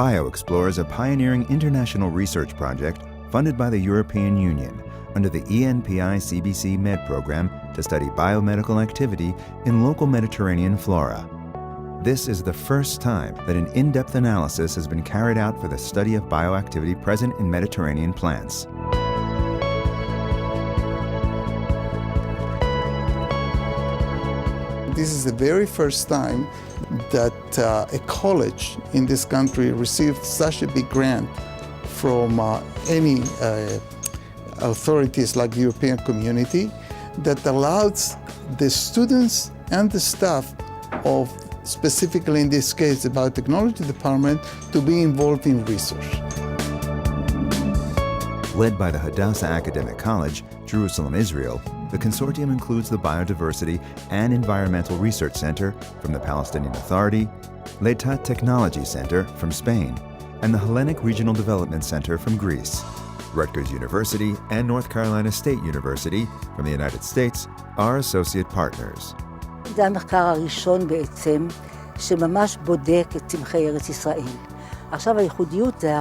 BioXplore is a pioneering international research project funded by the European Union under the ENPI-CBC Med program to study biomedical activity in local Mediterranean flora. This is the first time that an in-depth analysis has been carried out for the study of bioactivity present in Mediterranean plants. This is the very first time that a college in this country received such a big grant from any authorities like the European Community that allows the students and the staff of, specifically in this case, the biotechnology department, to be involved in research. Led by the Hadassah Academic College, Jerusalem, Israel, the consortium includes the Biodiversity and Environmental Research Center from the Palestinian Authority, Leitat Technology Center from Spain, and the Hellenic Regional Development Center from Greece. Rutgers University and North Carolina State University from the United States are associate partners. זה המחקר הראשון בעצם שממש בודק את צמחי ארץ ישראל. עכשיו הייחודיות זה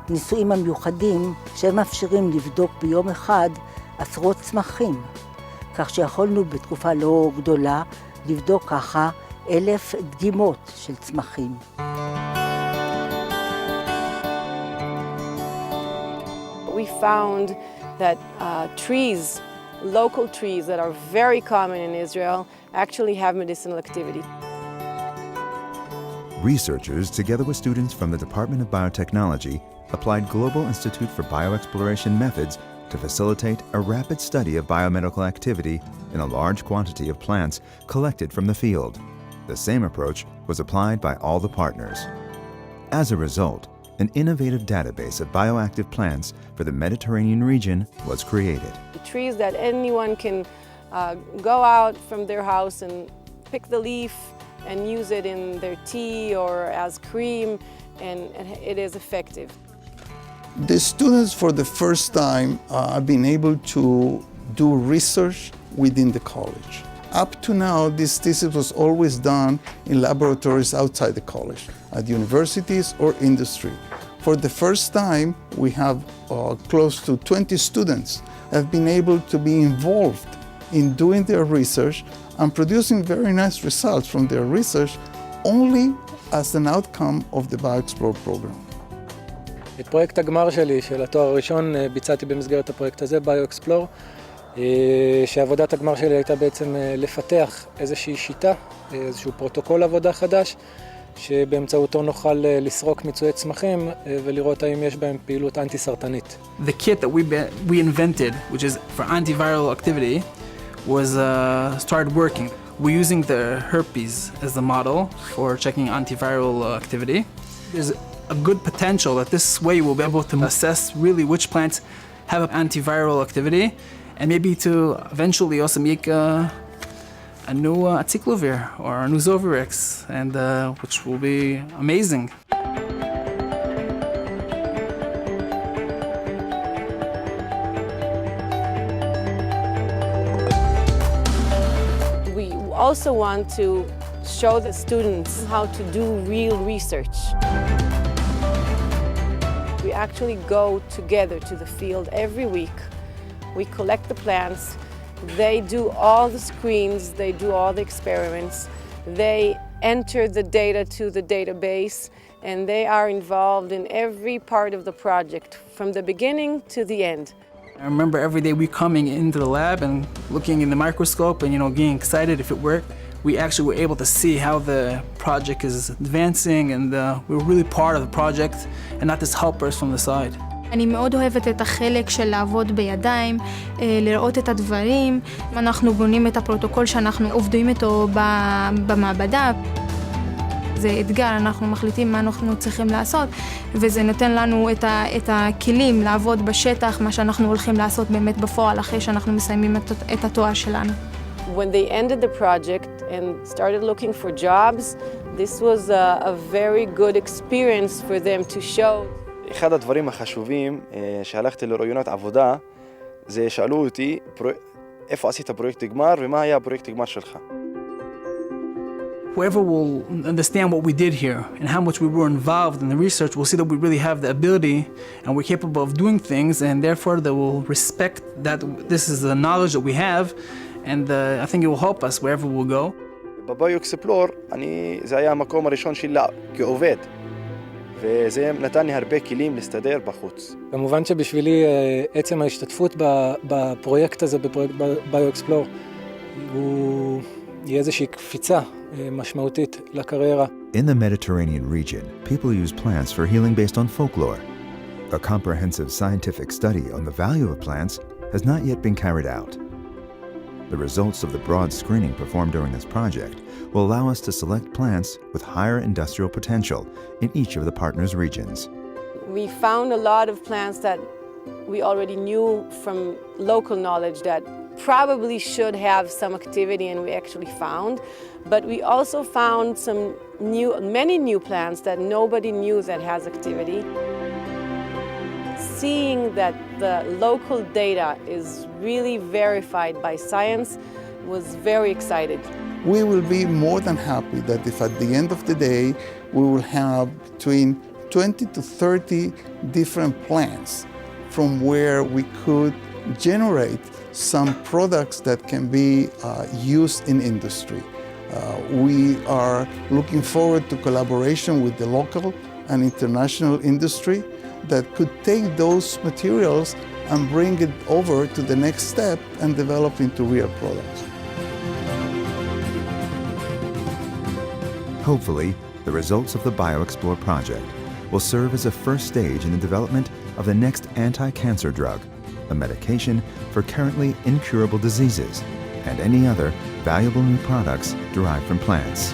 הניסויים המיוחדים שהם מאפשרים לבדוק ביום אחד עשרות צמחים. כך שיכולנו בתקופה לא גדולה לבדוק ככה 1,000 דגימות של צמחים. We found that trees, local trees that are very common in Israel, actually have medicinal activity. Researchers, together with students from the Department of Biotechnology, applied Global Institute for Bioexploration methods to facilitate a rapid study of biomedical activity in a large quantity of plants collected from the field. The same approach was applied by all the partners. As a result, an innovative database of bioactive plants for the Mediterranean region was created. The trees that anyone can go out from their house and pick the leaf and use it in their tea or as cream, and it is effective. The students for the first time have been able to do research within the college. Up to now, this thesis was always done in laboratories outside the college, at universities or industry. For the first time, we have close to 20 students have been able to be involved in doing their research and producing very nice results from their research only as an outcome of the BioXplore program. את פרויקט הגמר שלי, של התואר הראשון, ביצעתי במסגרת הפרויקט הזה, BioXplore, שעבודת הגמר שלי הייתה בעצם לפתח איזושהי שיטה, איזשהו פרוטוקול עבודה חדש, שבאמצעותו נוכל לסרוק מיצועי צמחים ולראות האם יש בהם פעילות אנטי-סרטנית. The kit that we invented, which is for antiviral activity, was started working. We're using the herpes as the model for checking antiviral activity. There's a good potential that this way we'll be able to assess really which plants have antiviral activity, and maybe to eventually also make a new acyclovir or a new Zovirex, and which will be amazing. We also want to show the students how to do real research. We actually go together to the field every week. We collect the plants. They do all the screens, they do all the experiments, they enter the data to the database, and they are involved in every part of the project, from the beginning to the end. I remember every day we coming into the lab and looking in the microscope and getting excited if it worked. We actually were able to see how the project is advancing, and we were really part of the project and not just helpers from the side. אני מאוד אוהבת את החלק של לעבוד בידיים, לראות את הדברים. אנחנו בונים את הפרוטוקול שאנחנו עובדים איתו במעבדה. זה אתגר, אנחנו מחליטים מה אנחנו צריכים לעשות, וזה נותן לנו את הכלים לעבוד בשטח, מה שאנחנו הולכים לעשות באמת בפועל אחרי שאנחנו מסיימים את התואר שלנו. When they ended the project and started looking for jobs, this was a very good experience for them to show. אחד הדברים החשובים שהלכתי לראיונות עבודה, זה שאלו אותי איפה עשית פרויקט גמר ומה היה הפרויקט גמר שלך. whoever will understand what we did here and how much we were involved in the research will see that we really have the ability and we're capable of doing things, and therefore they will respect that this is the knowledge that we have, and I think it will help us wherever we'll go. בביו-אקספלור, זה היה המקום הראשון שלי כעובד, וזה נתן לי הרבה כלים להסתדר בחוץ. כמובן שבשבילי עצם ההשתתפות בפרויקט הזה, בפרויקט ביו-אקספלור, הוא יהיה איזושהי קפיצה משמעותית לקריירה. In the Mediterranean region, people use plants for healing based on folklore. A comprehensive scientific study on the value of plants has not yet been carried out. The results of the broad screening performed during this project will allow us to select plants with higher industrial potential in each of the partners' regions. We found a lot of plants that we already knew from local knowledge that probably should have some activity, and we actually found. But we also found many new plants that nobody knew that has activity. Seeing that the local data is really verified by science was very excited. We will be more than happy that if at the end of the day we will have between 20 to 30 different plants from where we could generate some products that can be used in industry. We are looking forward to collaboration with the local and international industry that could take those materials and bring it over to the next step and develop into real products. Hopefully, the results of the BioXplore project will serve as a first stage in the development of the next anti-cancer drug, a medication for currently incurable diseases, and any other valuable new products derived from plants.